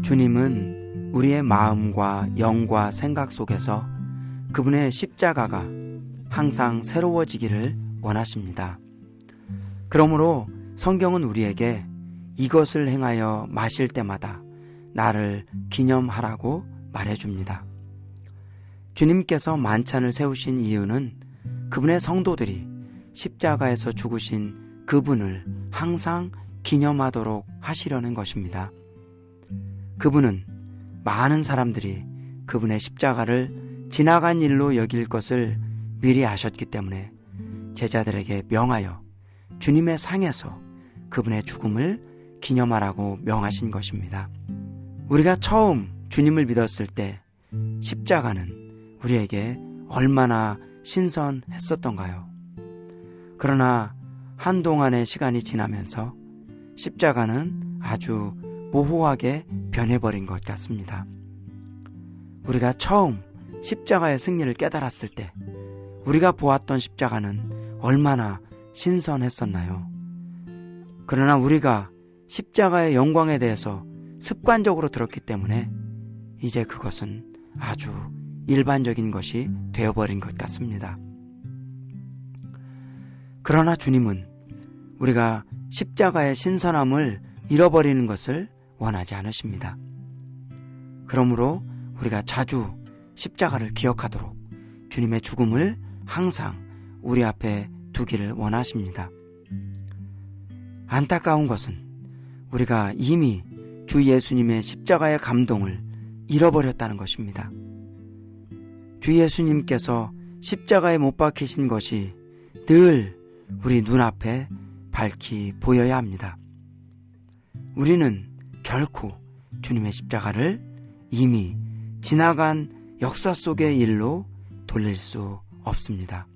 주님은 우리의 마음과 영과 생각 속에서 그분의 십자가가 항상 새로워지기를 원하십니다. 그러므로 성경은 우리에게 이것을 행하여 마실 때마다 나를 기념하라고 말해줍니다. 주님께서 만찬을 세우신 이유는 그분의 성도들이 십자가에서 죽으신 그분을 항상 기념하도록 하시려는 것입니다. 그분은 많은 사람들이 그분의 십자가를 지나간 일로 여길 것을 미리 아셨기 때문에 제자들에게 명하여 주님의 상에서 그분의 죽음을 기념하라고 명하신 것입니다. 우리가 처음 주님을 믿었을 때 십자가는 우리에게 얼마나 신선했었던가요? 그러나 한동안의 시간이 지나면서 십자가는 아주 모호하게 변해버린 것 같습니다. 우리가 처음 십자가의 승리를 깨달았을 때 우리가 보았던 십자가는 얼마나 신선했었나요? 그러나 우리가 십자가의 영광에 대해서 습관적으로 들었기 때문에 이제 그것은 아주 일반적인 것이 되어버린 것 같습니다. 그러나 주님은 우리가 십자가의 신선함을 잃어버리는 것을 원하지 않으십니다. 그러므로 우리가 자주 십자가를 기억하도록 주님의 죽음을 항상 우리 앞에 두기를 원하십니다. 안타까운 것은 우리가 이미 주 예수님의 십자가의 감동을 잃어버렸다는 것입니다. 주 예수님께서 십자가에 못 박히신 것이 늘 우리 눈앞에 밝히 보여야 합니다. 우리는 결코 주님의 십자가를 이미 지나간 역사 속의 일로 돌릴 수 없습니다.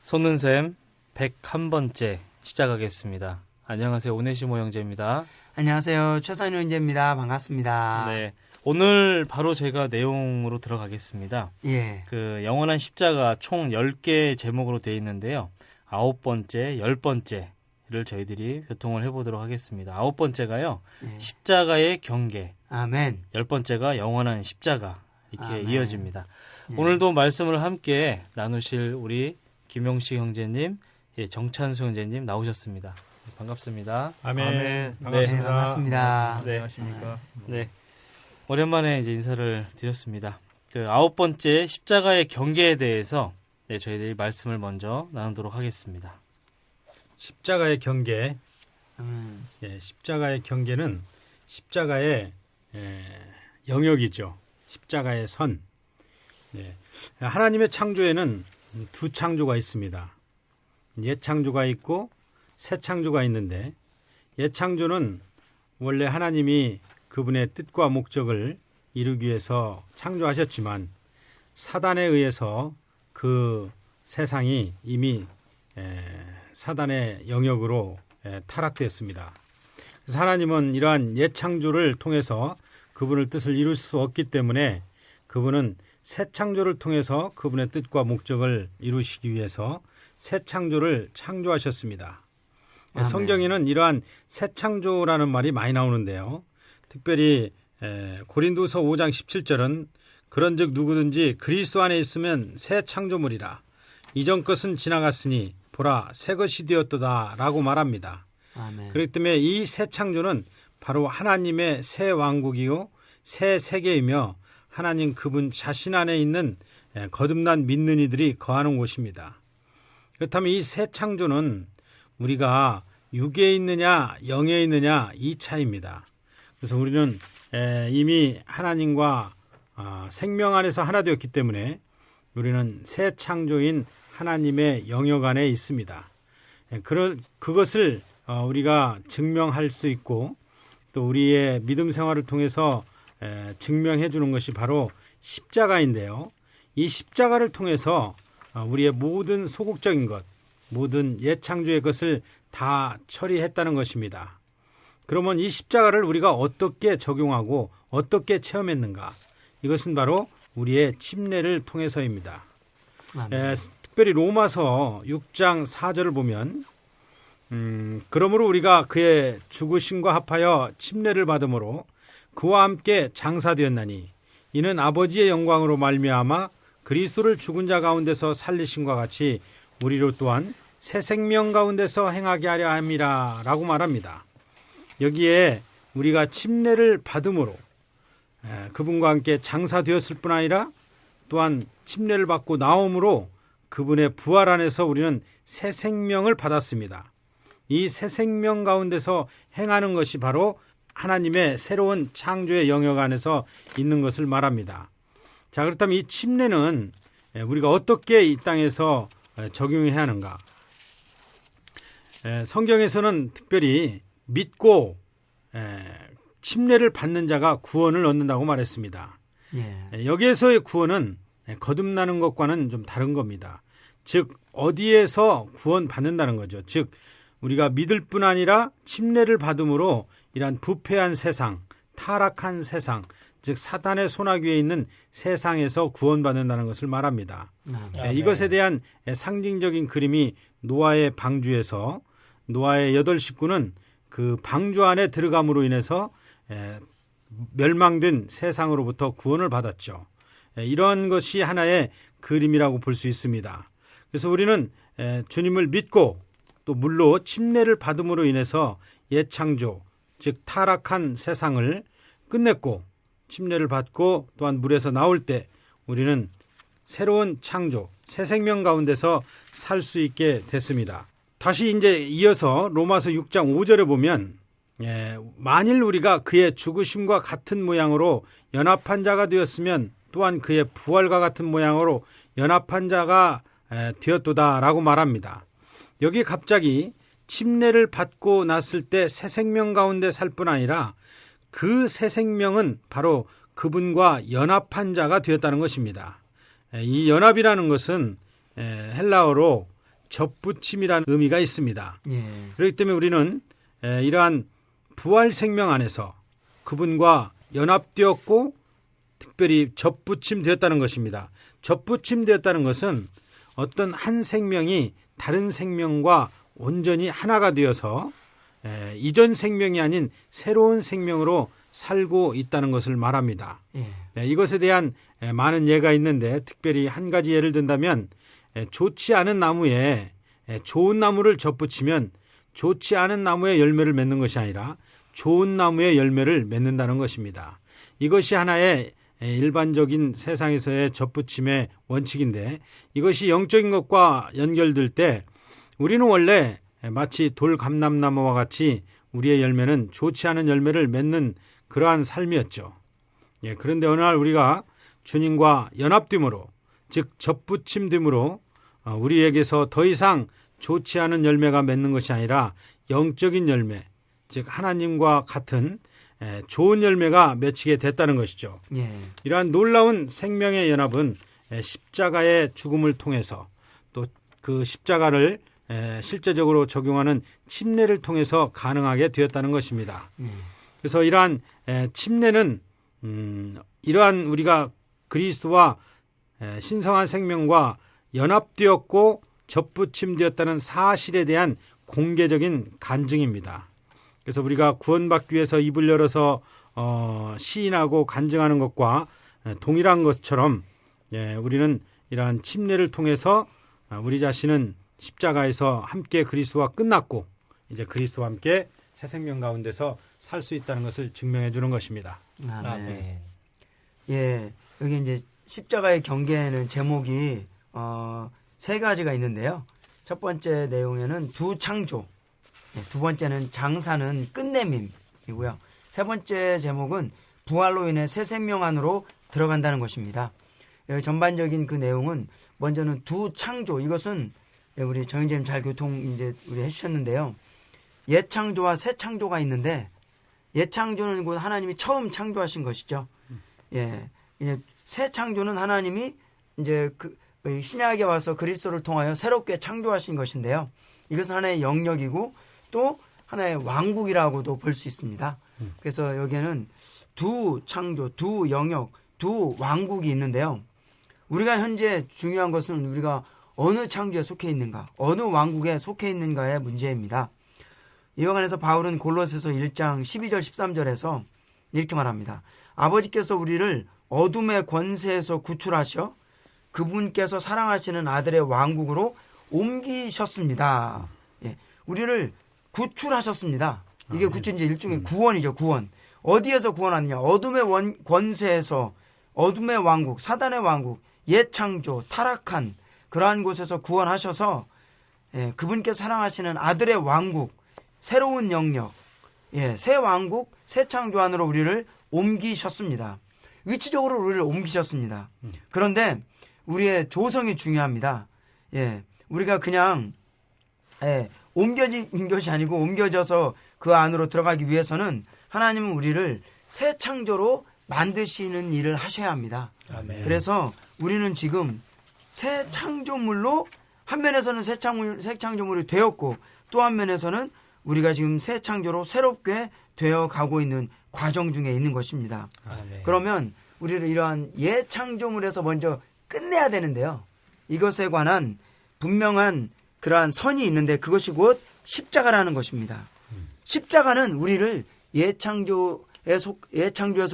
손은샘 101번째 시작하겠습니다. 안녕하세요. 오네시모 형제입니다. 안녕하세요. 최선희 형제입니다. 반갑습니다. 네, 오늘 바로 제가 내용으로 들어가겠습니다. 예. 그 영원한 십자가 총 10개 제목으로 되어 있는데요. 9번째, 10번째를 저희들이 교통을 해보도록 하겠습니다. 9번째가요. 예. 십자가의 경계. 아멘. 10번째가 영원한 십자가. 이렇게 아멘. 이어집니다. 예. 오늘도 말씀을 함께 나누실 우리 김용식 형제님, 정찬수 형제님 나오셨습니다. 반갑습니다. 아멘. 반갑습니다. 네, 반갑습니다. 네. 안녕하십니까? 네. 오랜만에 이제 인사를 드렸습니다. 그 9번째 십자가의 경계에 대해서 저희들이 말씀을 먼저 나누도록 하겠습니다. 십자가의 경계. 십자가의 경계는 십자가의 영역이죠. 십자가의 선. 하나님의 창조에는 두 창조가 있습니다. 옛 창조가 있고 새 창조가 있는데, 옛 창조는 원래 하나님이 그분의 뜻과 목적을 이루기 위해서 창조하셨지만 사단에 의해서 그 세상이 이미 사단의 영역으로 타락되었습니다. 그래서 하나님은 이러한 옛 창조를 통해서 그분의 뜻을 이룰 수 없기 때문에 그분은 새 창조를 통해서 그분의 뜻과 목적을 이루시기 위해서 새 창조를 창조하셨습니다. 아멘. 성경에는 이러한 새 창조라는 말이 많이 나오는데요. 특별히 고린도서 5장 17절은 그런즉 누구든지 그리스도 안에 있으면 새 창조물이라. 이전 것은 지나갔으니 보라 새 것이 되었도다 라고 말합니다. 아멘. 그렇기 때문에 이 새 창조는 바로 하나님의 새 왕국이요 새 세계이며 하나님 그분 자신 안에 있는 거듭난 믿는 이들이 거하는 곳입니다. 그렇다면 이 새 창조는 우리가 육에 있느냐 영에 있느냐 이 차이입니다. 그래서 우리는 이미 하나님과 생명 안에서 하나 되었기 때문에 우리는 새 창조인 하나님의 영역 안에 있습니다. 그것을 우리가 증명할 수 있고 또 우리의 믿음 생활을 통해서 증명해 주는 것이 바로 십자가인데요. 이 십자가를 통해서 우리의 모든 소극적인 것, 모든 옛 창조의 것을 다 처리했다는 것입니다. 그러면 이 십자가를 우리가 어떻게 적용하고 어떻게 체험했는가? 이것은 바로 우리의 침례를 통해서입니다. 특별히 로마서 6장 4절을 보면 그러므로 우리가 그의 죽으심과 합하여 침례를 받음으로 그와 함께 장사되었나니 이는 아버지의 영광으로 말미암아 그리스도를 죽은 자 가운데서 살리심과 같이 우리로 또한 새 생명 가운데서 행하게 하려 함이라 라고 말합니다. 여기에 우리가 침례를 받음으로 그분과 함께 장사되었을 뿐 아니라 또한 침례를 받고 나옴으로 그분의 부활 안에서 우리는 새 생명을 받았습니다. 이 새 생명 가운데서 행하는 것이 바로 하나님의 새로운 창조의 영역 안에서 있는 것을 말합니다. 자, 그렇다면 이 침례는 우리가 어떻게 이 땅에서 적용해야 하는가? 성경에서는 특별히 믿고 침례를 받는 자가 구원을 얻는다고 말했습니다. 예. 여기에서의 구원은 거듭나는 것과는 좀 다른 겁니다. 즉 어디에서 구원받는다는 거죠. 즉 우리가 믿을 뿐 아니라 침례를 받음으로 이러한 부패한 세상, 타락한 세상, 즉 사단의 손아귀에 있는 세상에서 구원받는다는 것을 말합니다. 이것에 대한 상징적인 그림이 노아의 방주에서 노아의 8식구는 그 방주 안에 들어감으로 인해서 멸망된 세상으로부터 구원을 받았죠. 이런 것이 하나의 그림이라고 볼 수 있습니다. 그래서 우리는 주님을 믿고 또 물로 침례를 받음으로 인해서 옛창조, 즉 타락한 세상을 끝냈고 침례를 받고 또한 물에서 나올 때 우리는 새로운 창조, 새 생명 가운데서 살 수 있게 됐습니다. 다시 이제 이어서 로마서 6장 5절에 보면 만일 우리가 그의 죽으심과 같은 모양으로 연합한 자가 되었으면 또한 그의 부활과 같은 모양으로 연합한 자가 되었도다라고 말합니다. 여기 갑자기 침례를 받고 났을 때 새 생명 가운데 살 뿐 아니라 그 새 생명은 바로 그분과 연합한 자가 되었다는 것입니다. 이 연합이라는 것은 헬라어로 접붙임이라는 의미가 있습니다. 예. 그렇기 때문에 우리는 이러한 부활 생명 안에서 그분과 연합되었고 특별히 접붙임 되었다는 것입니다. 접붙임 되었다는 것은 어떤 한 생명이 다른 생명과 온전히 하나가 되어서 이전 생명이 아닌 새로운 생명으로 살고 있다는 것을 말합니다. 예. 이것에 대한 많은 예가 있는데 특별히 한 가지 예를 든다면 좋지 않은 나무에 좋은 나무를 접붙이면 좋지 않은 나무의 열매를 맺는 것이 아니라 좋은 나무의 열매를 맺는다는 것입니다. 이것이 하나의 일반적인 세상에서의 접붙임의 원칙인데 이것이 영적인 것과 연결될 때 우리는 원래 마치 돌감람나무와 같이 우리의 열매는 좋지 않은 열매를 맺는 그러한 삶이었죠. 그런데 어느 날 우리가 주님과 연합됨으로 즉 접붙임됨으로 우리에게서 더 이상 좋지 않은 열매가 맺는 것이 아니라 영적인 열매 즉 하나님과 같은 좋은 열매가 맺히게 됐다는 것이죠. 예. 이러한 놀라운 생명의 연합은 십자가의 죽음을 통해서 또 그 십자가를 실제적으로 적용하는 침례를 통해서 가능하게 되었다는 것입니다. 그래서 이러한 침례는 이러한 우리가 그리스도와 신성한 생명과 연합되었고 접붙임되었다는 사실에 대한 공개적인 간증입니다. 그래서 우리가 구원받기 위해서 입을 열어서 시인하고 간증하는 것과 동일한 것처럼 우리는 이러한 침례를 통해서 우리 자신은 십자가에서 함께 그리스도와 끝났고 이제 그리스도와 함께 새 생명 가운데서 살 수 있다는 것을 증명해 주는 것입니다. 아멘. 예, 여기 이제 십자가의 경계에는 제목이 3가지가 있는데요. 첫 번째 내용에는 두 창조, 두 번째는 장사는 끝내밈이고요. 세 번째 제목은 부활로 인해 새 생명 안으로 들어간다는 것입니다. 전반적인 그 내용은 먼저는 두 창조, 이것은 우리 정영재님 잘 이제 우리 해주셨는데요. 옛 창조와 새 창조가 있는데 옛 창조는 곧 하나님이 처음 창조하신 것이죠. 예, 이제 새 창조는 하나님이 이제 그 신약에 와서 그리스도를 통하여 새롭게 창조하신 것인데요. 이것은 하나의 영역이고 또 하나의 왕국이라고도 볼 수 있습니다. 그래서 여기에는 두 창조, 두 영역, 두 왕국이 있는데요. 우리가 현재 중요한 것은 우리가 어느 창조에 속해 있는가, 어느 왕국에 속해 있는가의 문제입니다. 이와 관해서 바울은 골로새서 1장 12절 13절에서 이렇게 말합니다. 아버지께서 우리를 어둠의 권세에서 구출하셔 그분께서 사랑하시는 아들의 왕국으로 옮기셨습니다. 예, 우리를 구출하셨습니다. 이게 구출이 이제 일종의 구원이죠. 구원. 어디에서 구원하느냐? 어둠의 권세에서, 어둠의 왕국, 사단의 왕국, 옛 창조, 타락한 그러한 곳에서 구원하셔서 예, 그분께서 사랑하시는 아들의 왕국, 새로운 영역, 예, 새 왕국, 새 창조 안으로 우리를 옮기셨습니다. 위치적으로 우리를 옮기셨습니다. 그런데 우리의 조성이 중요합니다. 예, 우리가 그냥 옮겨진 것이 아니고 옮겨져서 그 안으로 들어가기 위해서는 하나님은 우리를 새 창조로 만드시는 일을 하셔야 합니다. 아멘. 그래서 우리는 지금 새 창조물로 한 면에서는 새 창조물이 되었고 또 한 면에서는 우리가 지금 새 창조로 새롭게 되어 가고 있는 과정 중에 있는 것입니다. 아멘. 그러면 우리를 이러한 옛 창조물에서 먼저 끝내야 되는데요. 이것에 관한 분명한 그러한 선이 있는데 그것이 곧 십자가라는 것입니다. 십자가는 우리를 옛 창조에서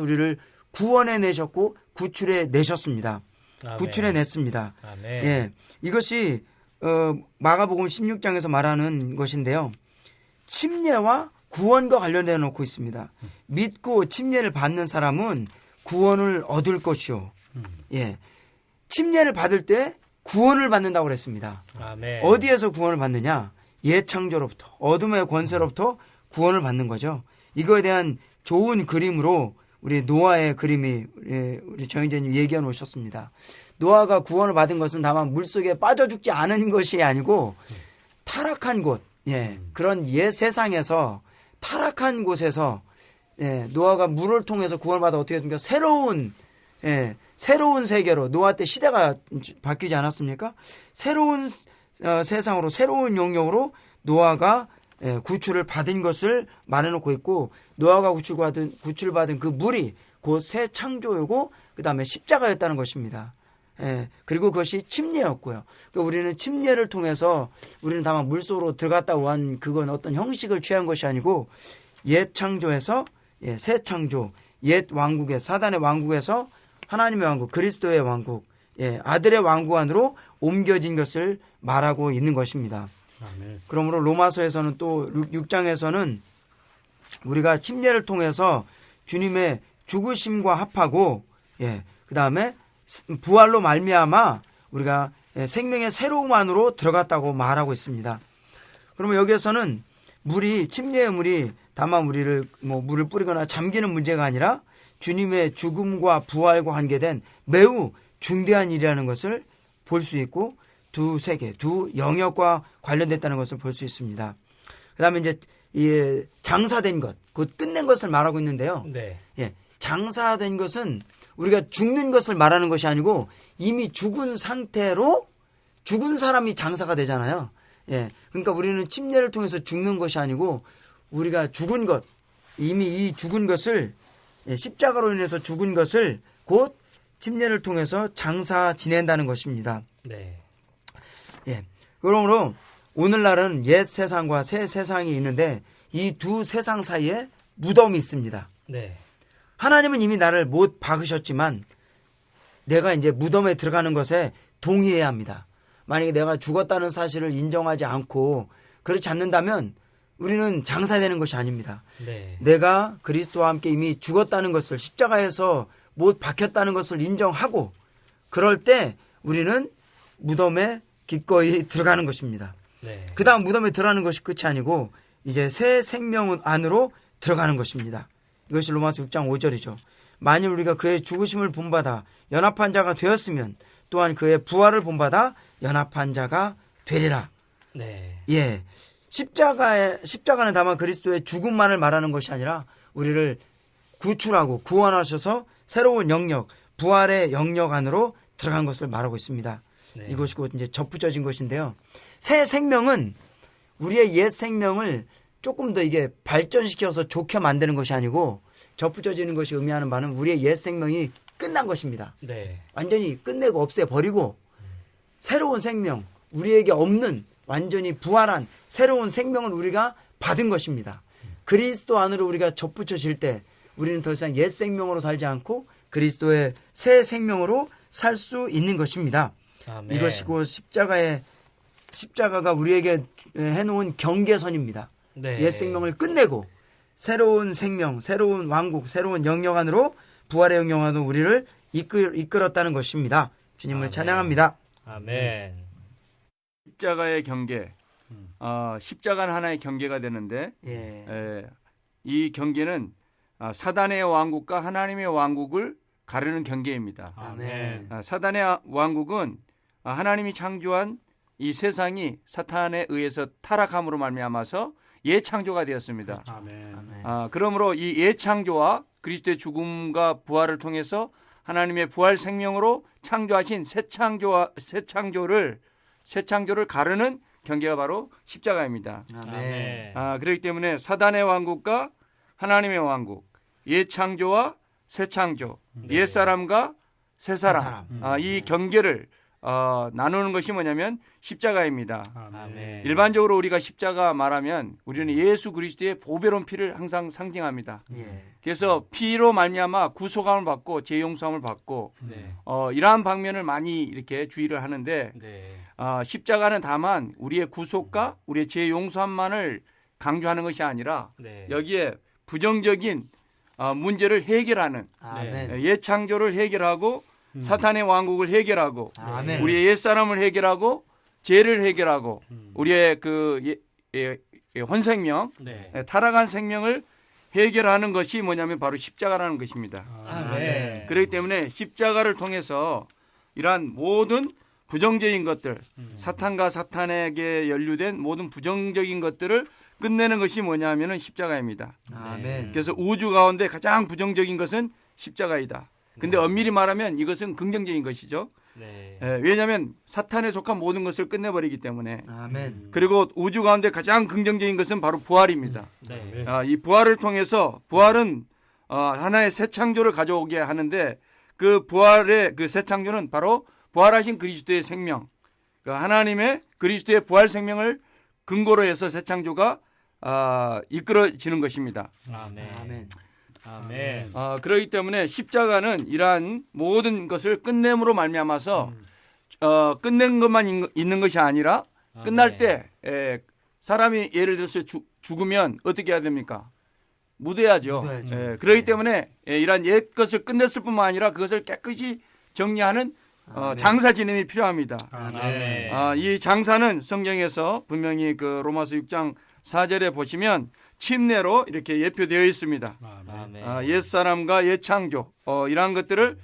우리를 구원해 내셨고 구출해 내셨습니다. 아멘. 구출해 냈습니다. 아멘. 예, 이것이 마가복음 16장에서 말하는 것인데요. 침례와 구원과 관련되어 놓고 있습니다. 믿고 침례를 받는 사람은 구원을 얻을 것이요. 예, 침례를 받을 때 구원을 받는다고 그랬습니다. 아멘. 어디에서 구원을 받느냐? 옛 창조로부터, 어둠의 권세로부터 구원을 받는 거죠. 이거에 대한 좋은 그림으로 우리 노아의 그림이 우리 정인재님 얘기해 놓으셨습니다. 노아가 구원을 받은 것은 다만 물속에 빠져 죽지 않은 것이 아니고 타락한 곳, 예, 그런 옛 세상에서 타락한 곳에서 예, 노아가 물을 통해서 구원을 받아 어떻게 했습니까? 새로운 세계로 노아 때 시대가 바뀌지 않았습니까? 새로운 세상으로 새로운 영역으로 노아가 구출을 받은 것을 말해놓고 있고 노아가 구출받은 그 물이 곧 새 창조이고 그 다음에 십자가였다는 것입니다. 예, 그리고 그것이 침례였고요. 그러니까 우리는 침례를 통해서 우리는 다만 물속으로 들어갔다 온 그건 어떤 형식을 취한 것이 아니고 옛 창조에서 예, 새 창조, 옛 왕국의 사단의 왕국에서 하나님의 왕국, 그리스도의 왕국, 예, 아들의 왕국 안으로 옮겨진 것을 말하고 있는 것입니다. 아멘. 그러므로 로마서에서는 또 6장에서는 우리가 침례를 통해서 주님의 죽으심과 합하고 예, 그다음에 부활로 말미암아 우리가 생명의 새로움 안으로 들어갔다고 말하고 있습니다. 그러면 여기에서는 침례의 물이 다만 우리를 물을 뿌리거나 잠기는 문제가 아니라 주님의 죽음과 부활과 관계된 매우 중대한 일이라는 것을 볼 수 있고 두 세계, 두 영역과 관련됐다는 것을 볼 수 있습니다. 그다음에 이제 이 장사된 것, 곧 끝낸 것을 말하고 있는데요. 네. 예, 장사된 것은 우리가 죽는 것을 말하는 것이 아니고 이미 죽은 상태로 죽은 사람이 장사가 되잖아요. 예, 그러니까 우리는 침례를 통해서 죽는 것이 아니고 우리가 죽은 것, 이미 이 죽은 것을 십자가로 인해서 죽은 것을 곧 침례를 통해서 장사 지낸다는 것입니다. 네. 예. 그러므로 오늘날은 옛 세상과 새 세상이 있는데 이 두 세상 사이에 무덤이 있습니다. 네. 하나님은 이미 나를 못 박으셨지만 내가 이제 무덤에 들어가는 것에 동의해야 합니다. 만약에 내가 죽었다는 사실을 인정하지 않고 그렇지 않는다면 우리는 장사되는 것이 아닙니다. 네. 내가 그리스도와 함께 이미 죽었다는 것을 십자가에서 못 박혔다는 것을 인정하고 그럴 때 우리는 무덤에 기꺼이 들어가는 것입니다. 네. 그 다음 무덤에 들어가는 것이 끝이 아니고 이제 새 생명 안으로 들어가는 것입니다. 이것이 로마서 6장 5절이죠. 만일 우리가 그의 죽으심을 본받아 연합한 자가 되었으면 또한 그의 부활을 본받아 연합한 자가 되리라. 네. 예. 십자가는 다만 그리스도의 죽음만을 말하는 것이 아니라 우리를 구출하고 구원하셔서 새로운 영역, 부활의 영역 안으로 들어간 것을 말하고 있습니다. 네. 이것이 곧 이제 접붙여진 것인데요. 새 생명은 우리의 옛 생명을 조금 더 이게 발전시켜서 좋게 만드는 것이 아니고 접붙여지는 것이 의미하는 바는 우리의 옛 생명이 끝난 것입니다. 네. 완전히 끝내고 없애버리고 새로운 생명, 우리에게 없는 완전히 부활한 새로운 생명을 우리가 받은 것입니다. 그리스도 안으로 우리가 접붙여질 때 우리는 더 이상 옛 생명으로 살지 않고 그리스도의 새 생명으로 살 수 있는 것입니다. 아멘. 이것이고 십자가가 우리에게 해놓은 경계선입니다. 네. 옛 생명을 끝내고 새로운 생명, 새로운 왕국, 새로운 영역 안으로 부활의 영역 안으로 우리를 이끌었다는 것입니다. 주님을 아멘. 찬양합니다. 아멘. 십자가의 경계, 십자가는 하나의 경계가 되는데 예. 이 경계는 사단의 왕국과 하나님의 왕국을 가르는 경계입니다. 아멘. 사단의 왕국은 하나님이 창조한 이 세상이 사탄에 의해서 타락함으로 말미암아서 예창조가 되었습니다. 아멘. 아멘. 그러므로 이 예창조와 그리스도의 죽음과 부활을 통해서 하나님의 부활 생명으로 창조하신 새 창조를 가르는 경계가 바로 십자가입니다. 아멘. 그렇기 때문에 사단의 왕국과 하나님의 왕국, 예창조와 새 창조, 옛사람과 새 사람, 이 경계를 나누는 것이 뭐냐면 십자가입니다. 아멘. 일반적으로 우리가 십자가 말하면 우리는 예수 그리스도의 보배로운 피를 항상 상징합니다. 예. 그래서 피로 말미암아 구속함을 받고 재용서함을 받고 네. 이러한 방면을 많이 이렇게 주의를 하는데 네. 십자가는 다만 우리의 구속과 우리의 재용서함만을 강조하는 것이 아니라 네. 여기에 부정적인 문제를 해결하는 아멘. 옛창조를 해결하고 사탄의 왕국을 해결하고 아멘. 우리의 옛사람을 해결하고 죄를 해결하고 우리의 혼생명 네. 타락한 생명을 해결하는 것이 뭐냐면 바로 십자가라는 것입니다. 아멘. 그렇기 때문에 십자가를 통해서 이러한 모든 부정적인 것들, 사탄과 사탄에게 연루된 모든 부정적인 것들을 끝내는 것이 뭐냐면은 십자가입니다. 아멘. 그래서 우주 가운데 가장 부정적인 것은 십자가이다. 근데 엄밀히 말하면 이것은 긍정적인 것이죠. 네. 왜냐하면 사탄에 속한 모든 것을 끝내버리기 때문에. 아멘. 그리고 우주 가운데 가장 긍정적인 것은 바로 부활입니다. 네. 이 부활을 통해서 부활은 하나의 새 창조를 가져오게 하는데 그 부활의 그 새 창조는 바로 부활하신 그리스도의 생명, 그 하나님의 그리스도의 부활 생명을 근거로 해서 새 창조가 이끌어지는 것입니다. 아멘. 아멘. 아멘. 그렇기 때문에 십자가는 이러한 모든 것을 끝냄으로 말미암아서 끝낸 것만 있는 것이 아니라 끝날 때 사람이 예를 들어서 죽으면 어떻게 해야 됩니까? 묻어야죠. 묻어야죠. 그렇기 때문에 이러한 옛 것을 끝냈을 뿐만 아니라 그것을 깨끗이 정리하는 장사 지냄이 필요합니다. 아멘. 이 장사는 성경에서 분명히 그 로마서 6장 4절에 보시면 침례로 이렇게 예표되어 있습니다. 아멘. 옛사람과 옛창조 이러한 것들을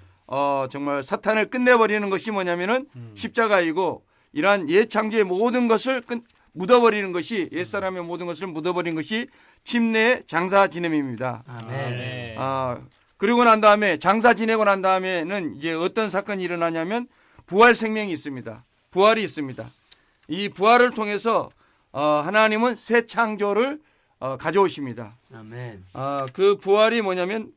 정말 사탄을 끝내버리는 것이 뭐냐면은 십자가이고 이러한 옛창조의 모든 것을 묻어버리는 것이 옛사람의 모든 것을 묻어버리는 것이 침례의 장사 지냄입니다. 아멘. 그리고 난 다음에 장사 지내고 난 다음에는 이제 어떤 사건이 일어나냐면 부활 생명이 있습니다. 부활이 있습니다. 이 부활을 통해서 하나님은 새 창조를 가져오십니다. 아멘. 그 부활이 뭐냐면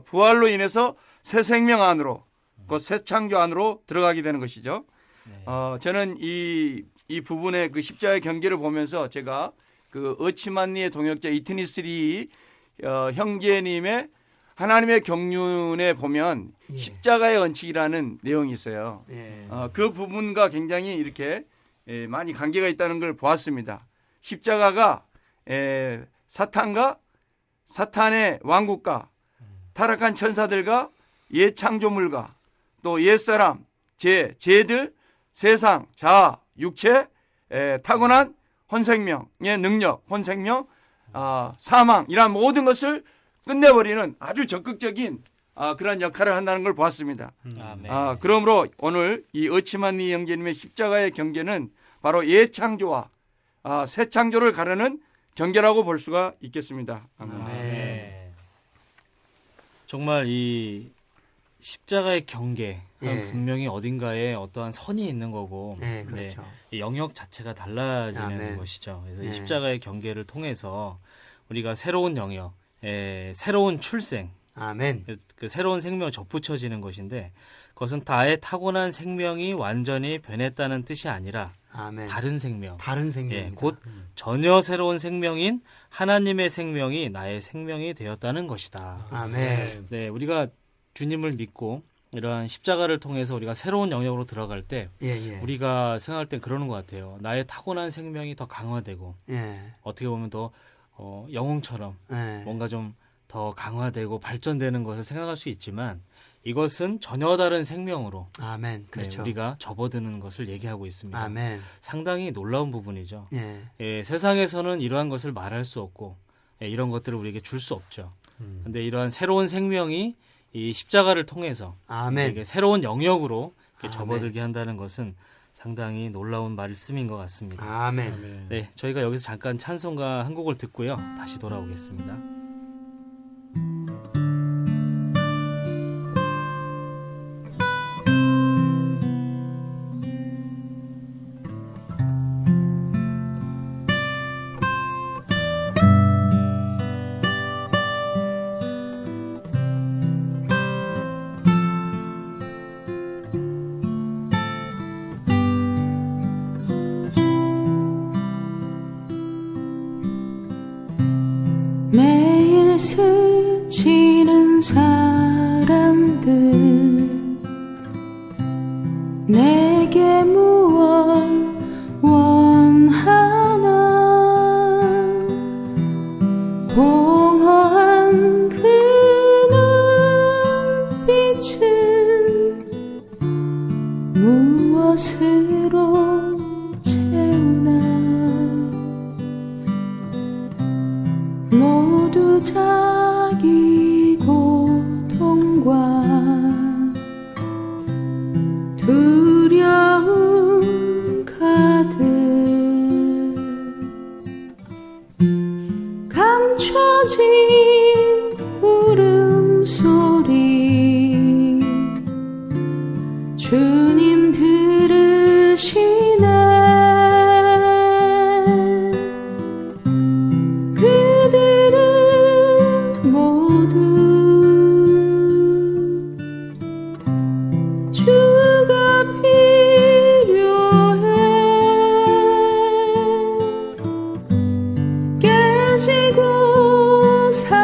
부활로 인해서 새 생명 안으로 그 새 창조 안으로 들어가게 되는 것이죠. 네. 저는 이 부분의 그 십자가의 경계를 보면서 제가 그 어치만니의 동역자 이트니스리 형제님의 하나님의 경륜에 보면 예. 십자가의 언칙이라는 내용이 있어요. 예. 그 부분과 굉장히 이렇게 많이 관계가 있다는 걸 보았습니다. 십자가가 사탄과 사탄의 왕국과 타락한 천사들과 옛 창조물과 또 옛사람, 죄들, 세상, 자아, 육체, 타고난 혼생명의 능력, 혼생명, 사망 이러한 모든 것을 끝내버리는 아주 적극적인 그런 역할을 한다는 걸 보았습니다. 아멘. 그러므로 오늘 이 어치만니 형제님의 십자가의 경계는 바로 옛 창조와 새 창조를 가르는 경계라고 볼 수가 있겠습니다. 아멘. 정말 이 십자가의 경계 예. 분명히 어딘가에 어떠한 선이 있는 거고 네, 그렇죠. 이 영역 자체가 달라지는 아멘. 것이죠. 그래서 이 네. 십자가의 경계를 통해서 우리가 새로운 영역, 새로운 출생, 아멘. 그 새로운 생명을 접붙여지는 것인데 그것은 나의 타고난 생명이 완전히 변했다는 뜻이 아니라 아멘. 다른 생명. 다른 예, 생명입니다. 곧 전혀 새로운 생명인 하나님의 생명이 나의 생명이 되었다는 것이다. 아멘. 네, 우리가 주님을 믿고 이러한 십자가를 통해서 우리가 새로운 영역으로 들어갈 때 예, 예. 우리가 생각할 땐 그러는 것 같아요. 나의 타고난 생명이 더 강화되고 예. 어떻게 보면 더 영웅처럼 예. 뭔가 좀 더 강화되고 발전되는 것을 생각할 수 있지만 이것은 전혀 다른 생명으로 아멘. 네, 그렇죠. 우리가 접어드는 것을 얘기하고 있습니다. 아멘. 상당히 놀라운 부분이죠. 예. 예, 세상에서는 이러한 것을 말할 수 없고 예, 이런 것들을 우리에게 줄 수 없죠. 근데 이러한 새로운 생명이 이 십자가를 통해서 아멘. 우리에게 새로운 영역으로 이렇게 아멘. 접어들게 한다는 것은 상당히 놀라운 말씀인 것 같습니다. 아멘. 네, 저희가 여기서 잠깐 찬송가 한 곡을 듣고요. 다시 돌아오겠습니다. 매일 스치는 사람들 내게 무엇 원하나 공허한 그 눈빛은 무엇으로 채우나 모두 자기 고통과 두려움 가득 감춰진 울음소리 주님 들으시네 그들은 모두 주가 필요해 깨지고 사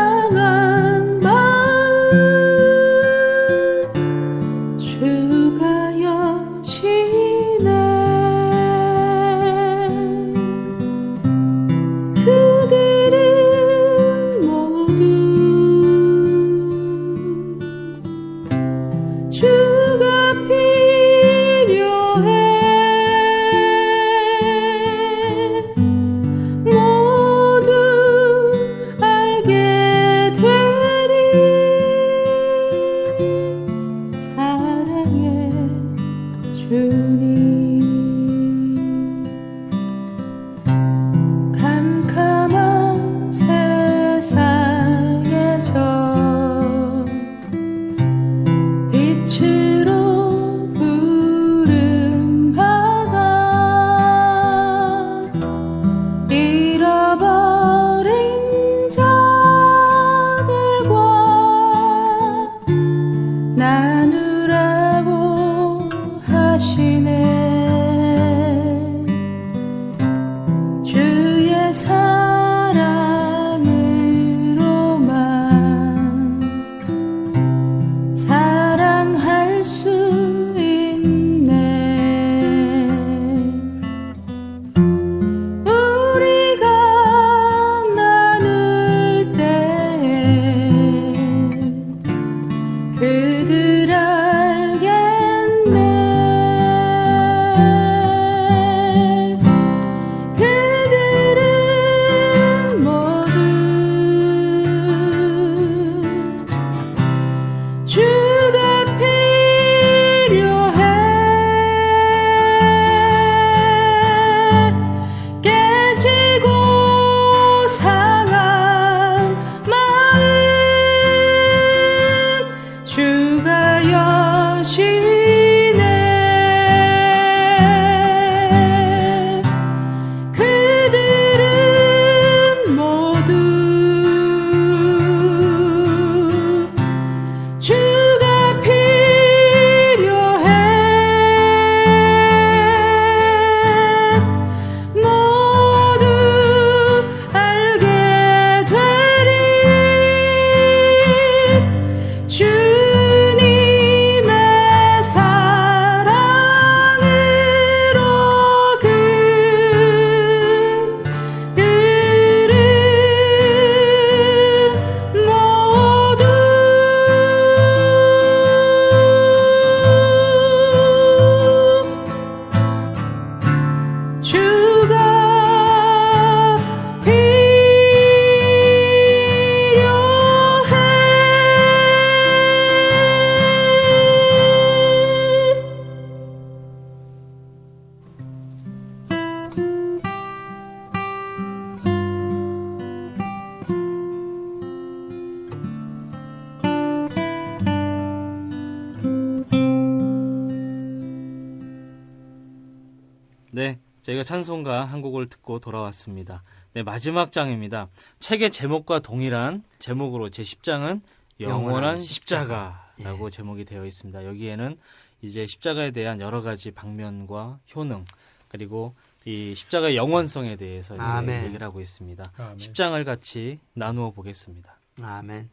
저희가 찬송가 한 곡을 듣고 돌아왔습니다. 네, 마지막 장입니다. 책의 제목과 동일한 제목으로 제10장은 영원한 십자가라고 제목이 되어 있습니다. 여기에는 이제 십자가에 대한 여러 가지 방면과 효능, 그리고 이 십자가의 영원성에 대해서 이제 아멘. 얘기를 하고 있습니다. 아멘. 10장을 같이 나누어 보겠습니다. 아멘.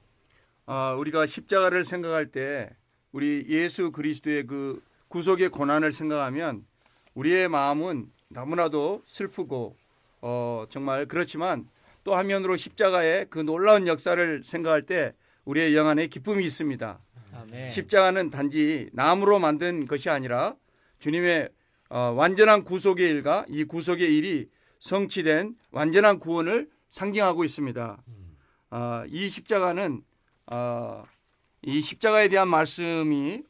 우리가 십자가를 생각할 때 우리 예수 그리스도의 그 구속의 고난을 생각하면 우리의 마음은 너무나도 슬프고 정말 그렇지만 또 한면으로 십자가의 그 놀라운 역사를 생각할 때 우리의 영 안에 기쁨이 있습니다. 아멘. 십자가는 단지 나무로 만든 것이 아니라 주님의 완전한 구속의 일과 이 구속의 일이 성취된 완전한 구원을 상징하고 있습니다. 이 십자가는 이 십자가에 대한 말씀이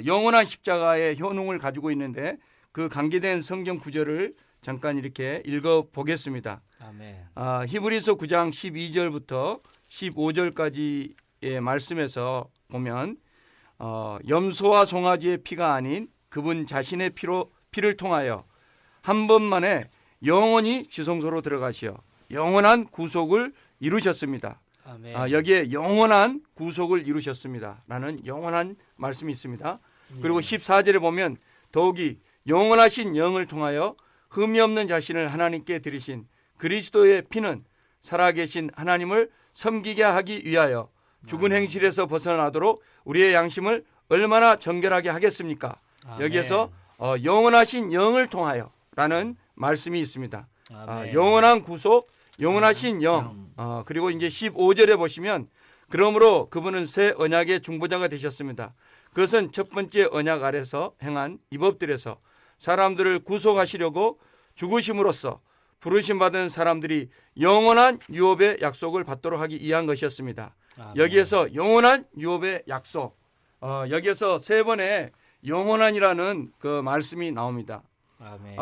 영원한 십자가의 효능을 가지고 있는데 그 관계된 성경 구절을 잠깐 이렇게 읽어 보겠습니다. 아멘. 히브리서 9장 12절부터 15절까지의 말씀에서 보면 염소와 송아지의 피가 아닌 그분 자신의 피를 통하여 한 번만에 영원히 지성소로 들어가시어 영원한 구속을 이루셨습니다. 아멘. 여기에 영원한 구속을 이루셨습니다. 라는 영원한 말씀이 있습니다. 그리고 14절에 보면 더욱이 영원하신 영을 통하여 흠이 없는 자신을 하나님께 드리신 그리스도의 피는 살아계신 하나님을 섬기게 하기 위하여 죽은 행실에서 벗어나도록 우리의 양심을 얼마나 정결하게 하겠습니까? 아멘. 여기에서 영원하신 영을 통하여 라는 말씀이 있습니다. 아멘. 영원한 구속, 영원하신 영. 그리고 이제 15절에 보시면 그러므로 그분은 새 언약의 중보자가 되셨습니다. 그것은 첫 번째 언약 아래서 행한 이 법들에서 사람들을 구속하시려고 죽으심으로써 부르심 받은 사람들이 영원한 유업의 약속을 받도록 하기 위한 것이었습니다. 아멘. 여기에서 영원한 유업의 약속, 여기에서 세 번의 영원한이라는 그 말씀이 나옵니다. 아멘.